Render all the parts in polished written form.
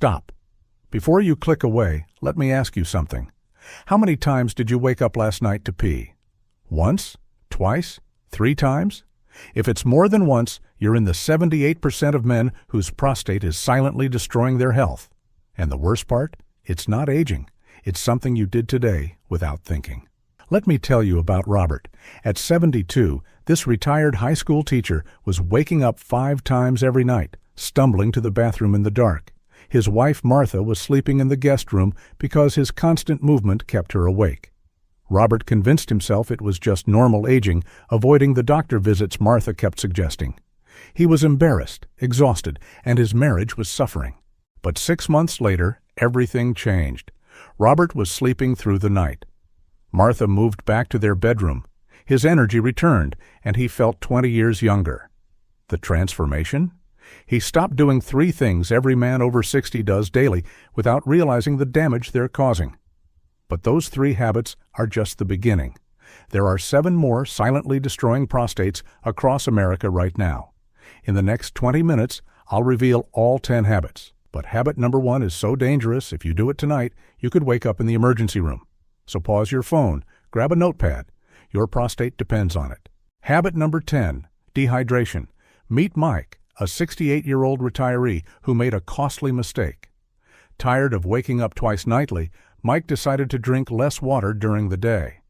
Stop. Before you click away, let me ask you something. How many times did you wake up last night to pee? Once? Twice? 3 times? If it's more than once, you're in the 78% of men whose prostate is silently destroying their health. And the worst part? It's not aging. It's something you did today without thinking. Let me tell you about Robert. At 72, this retired high school teacher was waking up 5 times every night, stumbling to the bathroom in the dark. His wife Martha was sleeping in the guest room because his constant movement kept her awake. Robert convinced himself it was just normal aging, avoiding the doctor visits Martha kept suggesting. He was embarrassed, exhausted, and his marriage was suffering. But 6 months later, everything changed. Robert was sleeping through the night. Martha moved back to their bedroom. His energy returned, and he felt 20 years younger. The transformation? He stopped doing 3 things every man over 60 does daily without realizing the damage they're causing. But those 3 habits are just the beginning. There are 7 more silently destroying prostates across America right now. In the next 20 minutes, I'll reveal all 10 habits. But habit number 1 is so dangerous, if you do it tonight, you could wake up in the emergency room. So pause your phone, grab a notepad. Your prostate depends on it. Habit number 10, dehydration. Meet Mike, a 68-year-old retiree who made a costly mistake. Tired of waking up twice nightly, Mike decided to drink less water during the day.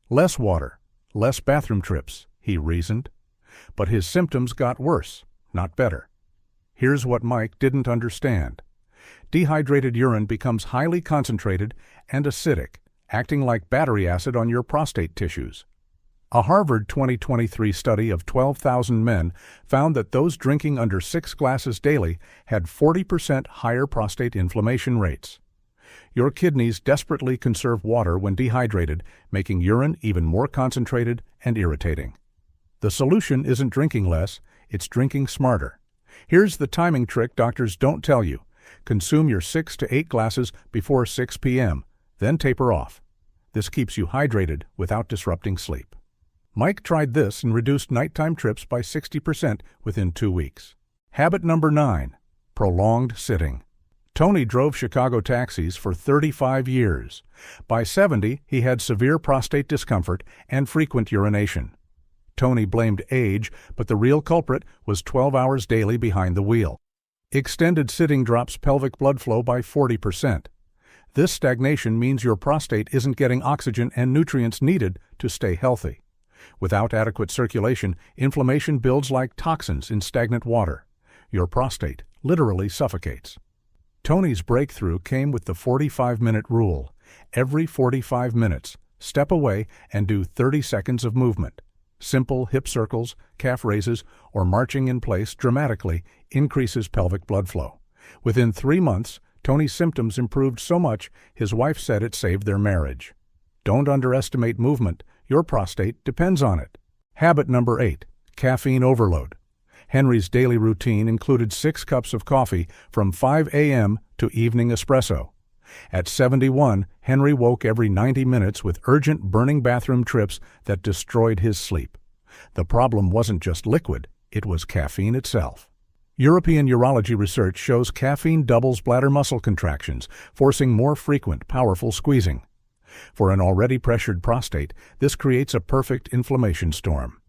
Less water, less bathroom trips, he reasoned. But his symptoms got worse, not better. Here's what Mike didn't understand. Dehydrated urine becomes highly concentrated and acidic, acting like battery acid on your prostate tissues. A Harvard 2023 study of 12,000 men found that those drinking under 6 glasses daily had 40% higher prostate inflammation rates. Your kidneys desperately conserve water when dehydrated, making urine even more concentrated and irritating. The solution isn't drinking less, it's drinking smarter. Here's the timing trick doctors don't tell you. Consume your 6 to 8 glasses before 6 p.m., then taper off. This keeps you hydrated without disrupting sleep. Mike tried this and reduced nighttime trips by 60% within 2 weeks. Habit number 9, prolonged sitting. Tony drove Chicago taxis for 35 years. By 70, he had severe prostate discomfort and frequent urination. Tony blamed age, but the real culprit was 12 hours daily behind the wheel. Extended sitting drops pelvic blood flow by 40%. This stagnation means your prostate isn't getting oxygen and nutrients needed to stay healthy. Without adequate circulation, inflammation builds like toxins in stagnant water. Your prostate literally suffocates. Tony's breakthrough came with the 45-minute rule. Every 45 minutes, step away and do 30 seconds of movement. Simple hip circles, calf raises, or marching in place dramatically increases pelvic blood flow. Within 3 months, Tony's symptoms improved so much his wife said it saved their marriage. Don't underestimate movement. Your prostate depends on it. Habit number 8, caffeine overload. Henry's daily routine included 6 cups of coffee from 5 a.m. to evening espresso. At 71, Henry woke every 90 minutes with urgent burning bathroom trips that destroyed his sleep. The problem wasn't just liquid, it was caffeine itself. European urology research shows caffeine doubles bladder muscle contractions, forcing more frequent, powerful squeezing. For an already pressured prostate, this creates a perfect inflammation storm.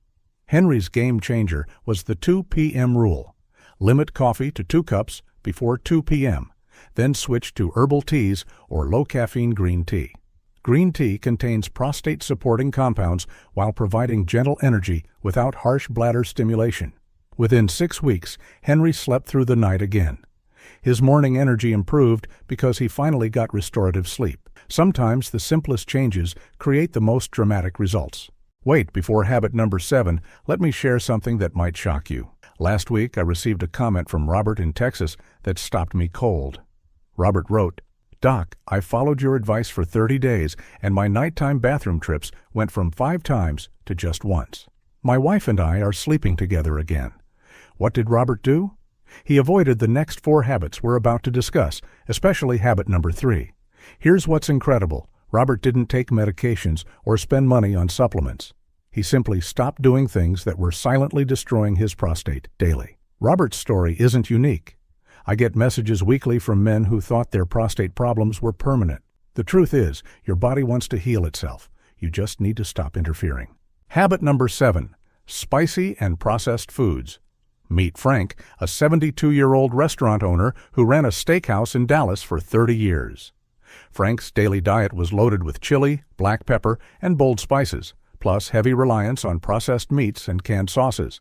Henry's game changer was the 2 p.m. rule. Limit coffee to 2 cups before 2 p.m., then switch to herbal teas or low-caffeine green tea. Green tea contains prostate-supporting compounds while providing gentle energy without harsh bladder stimulation. Within 6 weeks, Henry slept through the night again. His morning energy improved because he finally got restorative sleep. Sometimes the simplest changes create the most dramatic results. Wait, before habit number 7, let me share something that might shock you. Last week, I received a comment from Robert in Texas that stopped me cold. Robert wrote, "Doc, I followed your advice for 30 days, and my nighttime bathroom trips went from 5 times to just once. My wife and I are sleeping together again." What did Robert do? He avoided the next 4 habits we're about to discuss, especially habit number 3. Here's what's incredible. Robert didn't take medications or spend money on supplements. He simply stopped doing things that were silently destroying his prostate daily. Robert's story isn't unique. I get messages weekly from men who thought their prostate problems were permanent. The truth is, your body wants to heal itself. You just need to stop interfering. Habit number 7. Spicy and processed foods. Meet Frank, a 72-year-old restaurant owner who ran a steakhouse in Dallas for 30 years. Frank's daily diet was loaded with chili, black pepper, and bold spices, plus heavy reliance on processed meats and canned sauces.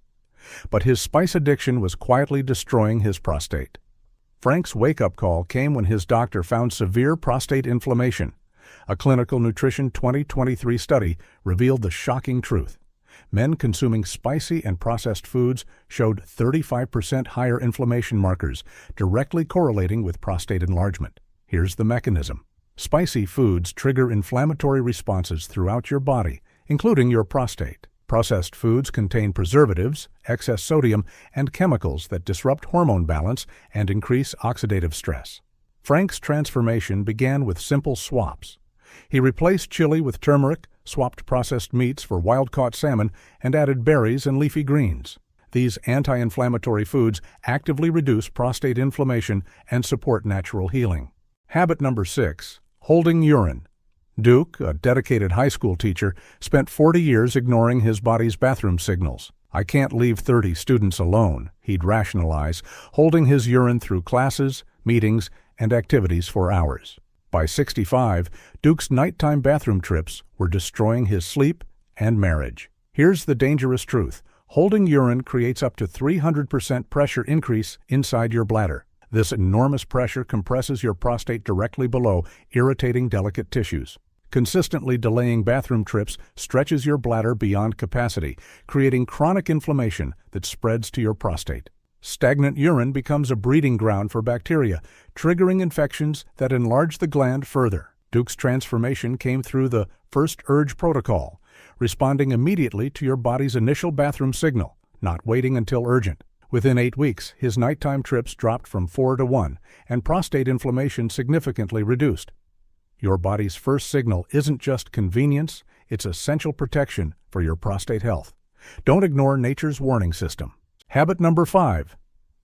But his spice addiction was quietly destroying his prostate. Frank's wake-up call came when his doctor found severe prostate inflammation. A clinical nutrition 2023 study revealed the shocking truth. Men consuming spicy and processed foods showed 35% higher inflammation markers, directly correlating with prostate enlargement. Here's the mechanism. Spicy foods trigger inflammatory responses throughout your body, including your prostate. Processed foods contain preservatives, excess sodium, and chemicals that disrupt hormone balance and increase oxidative stress. Frank's transformation began with simple swaps. He replaced chili with turmeric, swapped processed meats for wild-caught salmon, and added berries and leafy greens. These anti-inflammatory foods actively reduce prostate inflammation and support natural healing. Habit number 6. Holding urine. Duke, a dedicated high school teacher, spent 40 years ignoring his body's bathroom signals. "I can't leave 30 students alone," he'd rationalize, holding his urine through classes, meetings, and activities for hours. By 65, Duke's nighttime bathroom trips were destroying his sleep and marriage. Here's the dangerous truth. Holding urine creates up to 300% pressure increase inside your bladder. This enormous pressure compresses your prostate directly below, irritating delicate tissues. Consistently delaying bathroom trips stretches your bladder beyond capacity, creating chronic inflammation that spreads to your prostate. Stagnant urine becomes a breeding ground for bacteria, triggering infections that enlarge the gland further. Duke's transformation came through the First Urge protocol, responding immediately to your body's initial bathroom signal, not waiting until urgent. Within 8 weeks, his nighttime trips dropped from 4 to 1, and prostate inflammation significantly reduced. Your body's first signal isn't just convenience, it's essential protection for your prostate health. Don't ignore nature's warning system. Habit number 5.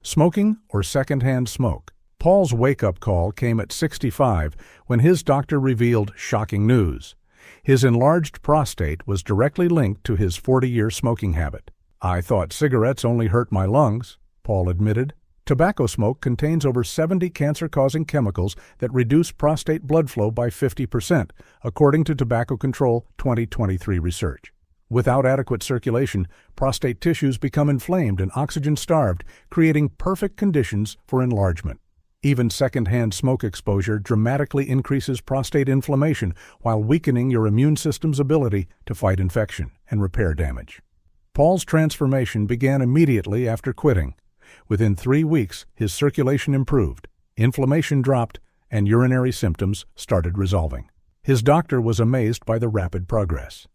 Smoking or secondhand smoke. Paul's wake-up call came at 65 when his doctor revealed shocking news. His enlarged prostate was directly linked to his 40-year smoking habit. "I thought cigarettes only hurt my lungs," Paul admitted. Tobacco smoke contains over 70 cancer-causing chemicals that reduce prostate blood flow by 50%, according to Tobacco Control 2023 research. Without adequate circulation, prostate tissues become inflamed and oxygen-starved, creating perfect conditions for enlargement. Even secondhand smoke exposure dramatically increases prostate inflammation while weakening your immune system's ability to fight infection and repair damage. Paul's transformation began immediately after quitting. Within 3 weeks, his circulation improved, inflammation dropped, and urinary symptoms started resolving. His doctor was amazed by the rapid progress.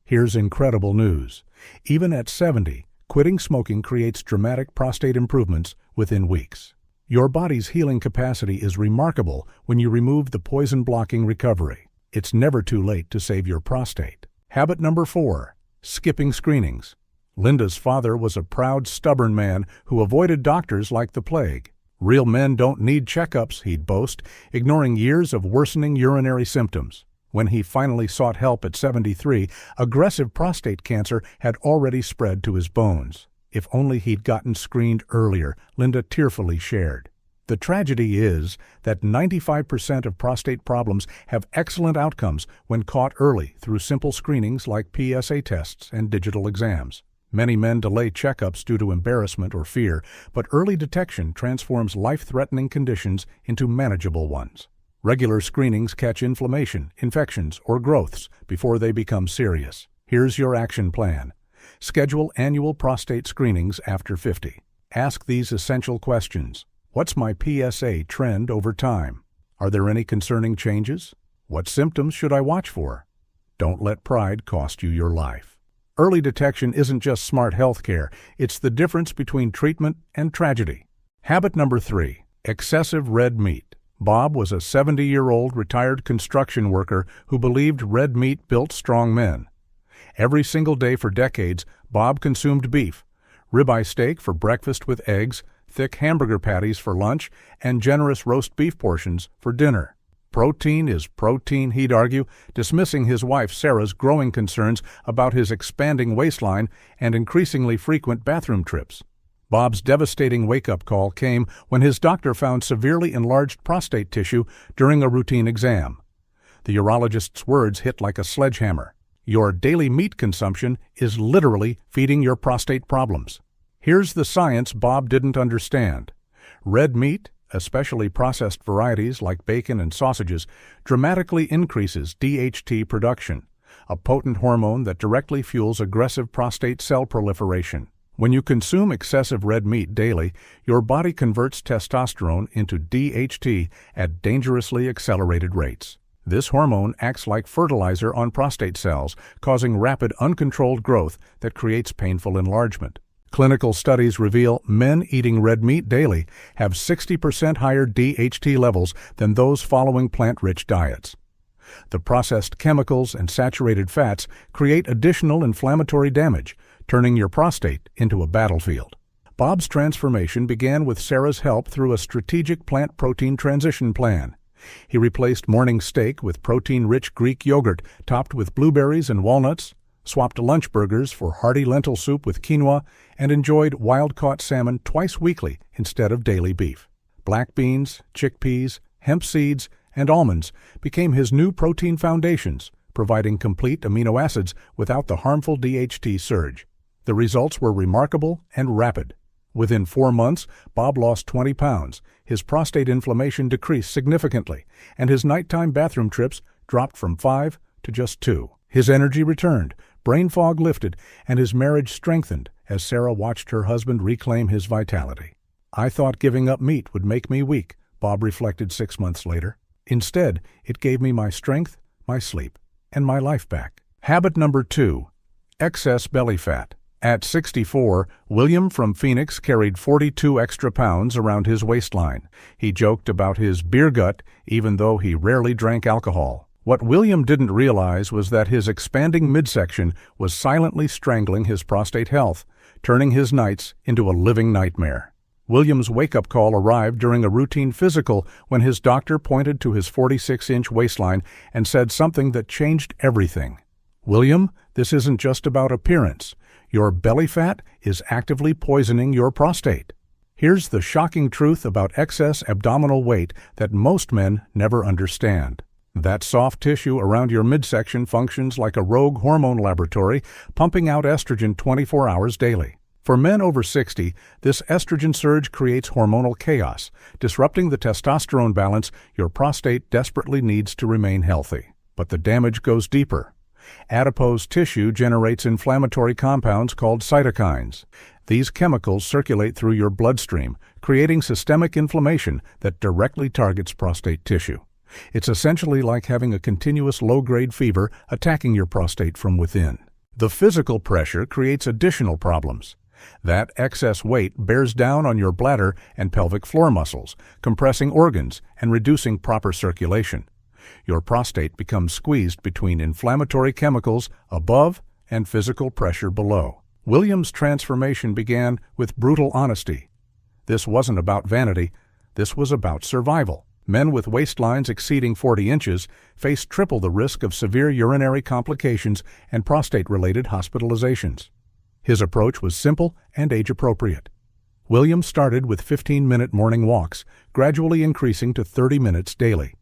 Here's incredible news. Even at 70, quitting smoking creates dramatic prostate improvements within weeks. Your body's healing capacity is remarkable when you remove the poison-blocking recovery. It's never too late to save your prostate. Habit number 4. Skipping screenings. Linda's father was a proud, stubborn man who avoided doctors like the plague. "Real men don't need checkups," he'd boast, ignoring years of worsening urinary symptoms. When he finally sought help at 73, aggressive prostate cancer had already spread to his bones. If only he'd gotten screened earlier, Linda tearfully shared. The tragedy is that 95% of prostate problems have excellent outcomes when caught early through simple screenings like PSA tests and digital exams. Many men delay checkups due to embarrassment or fear, but early detection transforms life-threatening conditions into manageable ones. Regular screenings catch inflammation, infections, or growths before they become serious. Here's your action plan. Schedule annual prostate screenings after 50. Ask these essential questions. What's my PSA trend over time? Are there any concerning changes? What symptoms should I watch for? Don't let pride cost you your life. Early detection isn't just smart health care, it's the difference between treatment and tragedy. Habit number 3. Excessive red meat. Bob was a 70-year-old retired construction worker who believed red meat built strong men. Every single day for decades, Bob consumed beef, ribeye steak for breakfast with eggs, thick hamburger patties for lunch, and generous roast beef portions for dinner. Protein is protein, he'd argue, dismissing his wife Sarah's growing concerns about his expanding waistline and increasingly frequent bathroom trips. Bob's devastating wake-up call came when his doctor found severely enlarged prostate tissue during a routine exam. The urologist's words hit like a sledgehammer. Your daily meat consumption is literally feeding your prostate problems. Here's the science Bob didn't understand. Red meat, especially processed varieties like bacon and sausages, dramatically increases DHT production, a potent hormone that directly fuels aggressive prostate cell proliferation. When you consume excessive red meat daily, your body converts testosterone into DHT at dangerously accelerated rates. This hormone acts like fertilizer on prostate cells, causing rapid, uncontrolled growth that creates painful enlargement. Clinical studies reveal men eating red meat daily have 60% higher DHT levels than those following plant-rich diets. The processed chemicals and saturated fats create additional inflammatory damage, turning your prostate into a battlefield. Bob's transformation began with Sarah's help through a strategic plant protein transition plan. He replaced morning steak with protein-rich Greek yogurt topped with blueberries and walnuts, swapped lunch burgers for hearty lentil soup with quinoa, and enjoyed wild-caught salmon twice weekly instead of daily beef. Black beans, chickpeas, hemp seeds, and almonds became his new protein foundations, providing complete amino acids without the harmful DHT surge. The results were remarkable and rapid. Within 4 months, Bob lost 20 pounds, his prostate inflammation decreased significantly, and his nighttime bathroom trips dropped from 5 to just 2. His energy returned, brain fog lifted, and his marriage strengthened as Sarah watched her husband reclaim his vitality. "I thought giving up meat would make me weak," Bob reflected 6 months later. "Instead, it gave me my strength, my sleep, and my life back." Habit number 2. Excess belly fat. At 64, William from Phoenix carried 42 extra pounds around his waistline. He joked about his beer gut, even though he rarely drank alcohol. What William didn't realize was that his expanding midsection was silently strangling his prostate health, turning his nights into a living nightmare. William's wake-up call arrived during a routine physical when his doctor pointed to his 46-inch waistline and said something that changed everything. "William, this isn't just about appearance. Your belly fat is actively poisoning your prostate." Here's the shocking truth about excess abdominal weight that most men never understand. That soft tissue around your midsection functions like a rogue hormone laboratory, pumping out estrogen 24 hours daily. For men over 60, this estrogen surge creates hormonal chaos, disrupting the testosterone balance your prostate desperately needs to remain healthy. But the damage goes deeper. Adipose tissue generates inflammatory compounds called cytokines. These chemicals circulate through your bloodstream, creating systemic inflammation that directly targets prostate tissue. It's essentially like having a continuous low-grade fever attacking your prostate from within. The physical pressure creates additional problems. That excess weight bears down on your bladder and pelvic floor muscles, compressing organs and reducing proper circulation. Your prostate becomes squeezed between inflammatory chemicals above and physical pressure below. William's transformation began with brutal honesty. This wasn't about vanity, this was about survival. Men with waistlines exceeding 40 inches face triple the risk of severe urinary complications and prostate-related hospitalizations. His approach was simple and age-appropriate. William started with 15-minute morning walks, gradually increasing to 30 minutes daily.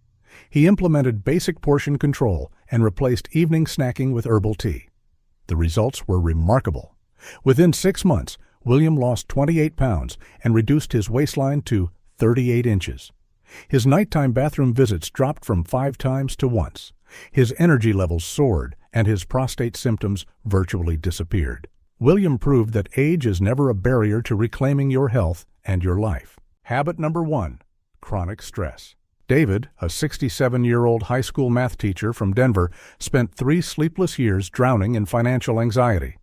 He implemented basic portion control and replaced evening snacking with herbal tea. The results were remarkable. Within 6 months, William lost 28 pounds and reduced his waistline to 38 inches. His nighttime bathroom visits dropped from 5 times to once. His energy levels soared, and his prostate symptoms virtually disappeared. William proved that age is never a barrier to reclaiming your health and your life. Habit number 1. Chronic stress. David, a 67-year-old high school math teacher from Denver, spent 3 sleepless years drowning in financial anxiety.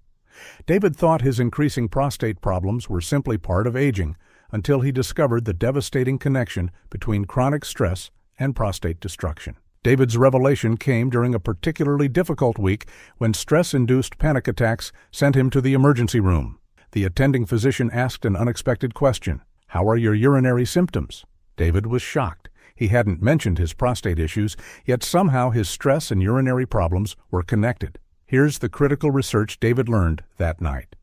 David thought his increasing prostate problems were simply part of aging, until he discovered the devastating connection between chronic stress and prostate destruction. David's revelation came during a particularly difficult week when stress-induced panic attacks sent him to the emergency room. The attending physician asked an unexpected question: How are your urinary symptoms? David was shocked. He hadn't mentioned his prostate issues, yet somehow his stress and urinary problems were connected. Here's the critical research David learned that night.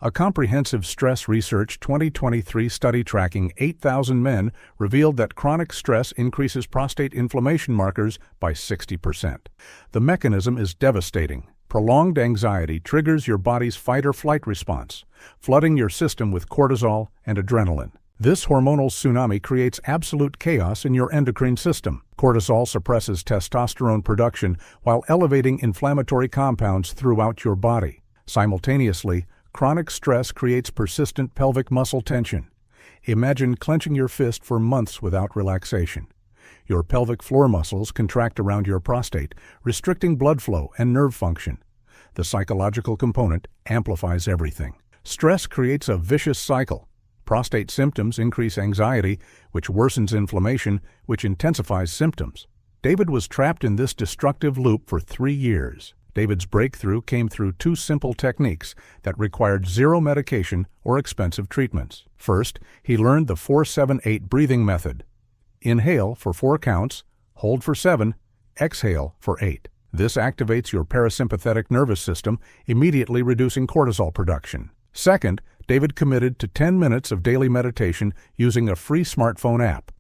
A comprehensive stress research 2023 study tracking 8,000 men revealed that chronic stress increases prostate inflammation markers by 60%. The mechanism is devastating. Prolonged anxiety triggers your body's fight-or-flight response, flooding your system with cortisol and adrenaline. This hormonal tsunami creates absolute chaos in your endocrine system. Cortisol suppresses testosterone production while elevating inflammatory compounds throughout your body. Simultaneously, chronic stress creates persistent pelvic muscle tension. Imagine clenching your fist for months without relaxation. Your pelvic floor muscles contract around your prostate, restricting blood flow and nerve function. The psychological component amplifies everything. Stress creates a vicious cycle. Prostate symptoms increase anxiety, which worsens inflammation, which intensifies symptoms. David was trapped in this destructive loop for 3 years. David's breakthrough came through 2 simple techniques that required 0 medication or expensive treatments. First, he learned the 4-7-8 breathing method. Inhale for 4 counts, hold for 7, exhale for 8. This activates your parasympathetic nervous system, immediately reducing cortisol production. Second, David committed to 10 minutes of daily meditation using a free smartphone app.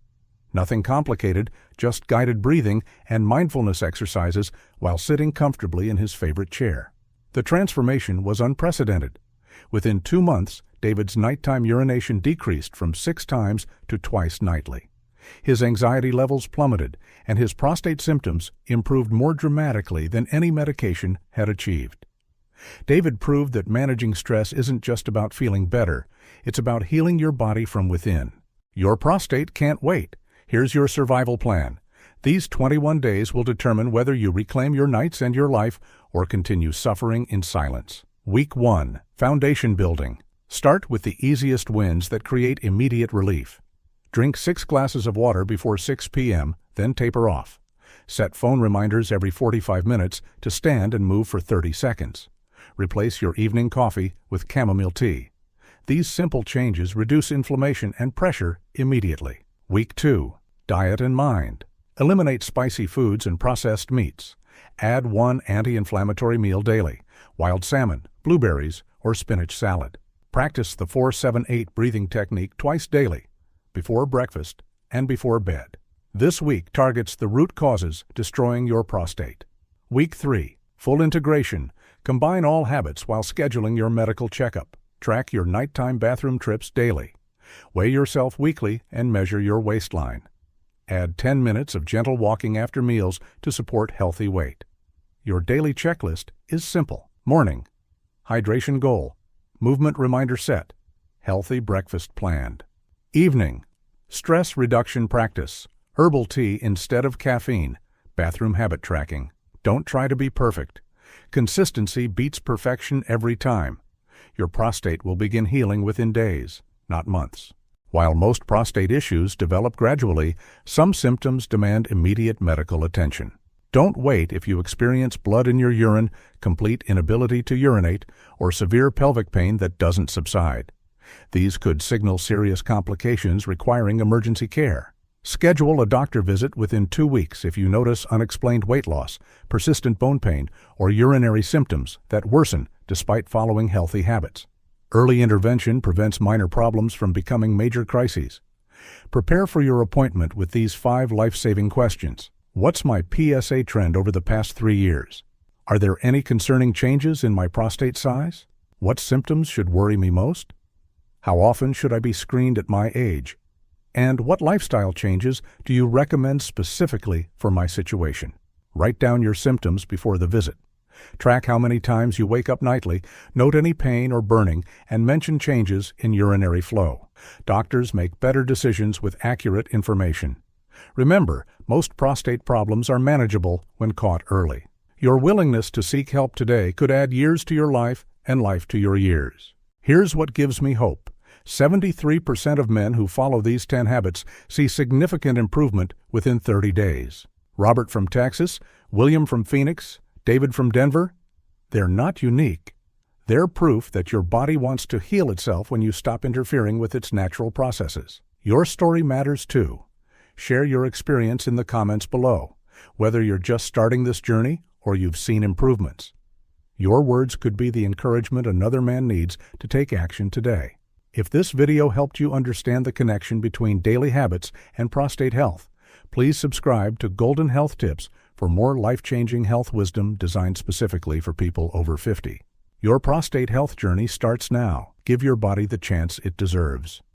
Nothing complicated, just guided breathing and mindfulness exercises while sitting comfortably in his favorite chair. The transformation was unprecedented. Within 2 months, David's nighttime urination decreased from 6 times to twice nightly. His anxiety levels plummeted, and his prostate symptoms improved more dramatically than any medication had achieved. David proved that managing stress isn't just about feeling better, it's about healing your body from within. Your prostate can't wait. Here's your survival plan. These 21 days will determine whether you reclaim your nights and your life or continue suffering in silence. Week 1. Foundation building. Start with the easiest wins that create immediate relief. Drink 6 glasses of water before 6 p.m., then taper off. Set phone reminders every 45 minutes to stand and move for 30 seconds. Replace your evening coffee with chamomile tea. These simple changes reduce inflammation and pressure immediately. Week 2. Diet and mind. Eliminate spicy foods and processed meats. Add 1 anti-inflammatory meal daily: wild salmon, blueberries, or spinach salad. Practice the 4-7-8 breathing technique twice daily, before breakfast and before bed. This week targets the root causes destroying your prostate. Week 3. Full integration. Combine all habits while scheduling your medical checkup. Track your nighttime bathroom trips daily. Weigh yourself weekly and measure your waistline. Add 10 minutes of gentle walking after meals to support healthy weight. Your daily checklist is simple. Morning. Hydration goal. Movement reminder set. Healthy breakfast planned. Evening. Stress reduction practice. Herbal tea instead of caffeine. Bathroom habit tracking. Don't try to be perfect. Consistency beats perfection every time. Your prostate will begin healing within days, not months. While most prostate issues develop gradually, some symptoms demand immediate medical attention. Don't wait if you experience blood in your urine, complete inability to urinate, or severe pelvic pain that doesn't subside. These could signal serious complications requiring emergency care. Schedule a doctor visit within 2 weeks if you notice unexplained weight loss, persistent bone pain, or urinary symptoms that worsen despite following healthy habits. Early intervention prevents minor problems from becoming major crises. Prepare for your appointment with these 5 life-saving questions. What's my PSA trend over the past 3 years? Are there any concerning changes in my prostate size? What symptoms should worry me most? How often should I be screened at my age? And what lifestyle changes do you recommend specifically for my situation? Write down your symptoms before the visit. Track how many times you wake up nightly, note any pain or burning, and mention changes in urinary flow. Doctors make better decisions with accurate information. Remember, most prostate problems are manageable when caught early. Your willingness to seek help today could add years to your life and life to your years. Here's what gives me hope. 73% of men who follow these 10 habits see significant improvement within 30 days. Robert from Texas, William from Phoenix, David from Denver, they're not unique. They're proof that your body wants to heal itself when you stop interfering with its natural processes. Your story matters too. Share your experience in the comments below, whether you're just starting this journey or you've seen improvements. Your words could be the encouragement another man needs to take action today. If this video helped you understand the connection between daily habits and prostate health, please subscribe to Golden Health Tips for more life-changing health wisdom designed specifically for people over 50. Your prostate health journey starts now. Give your body the chance it deserves.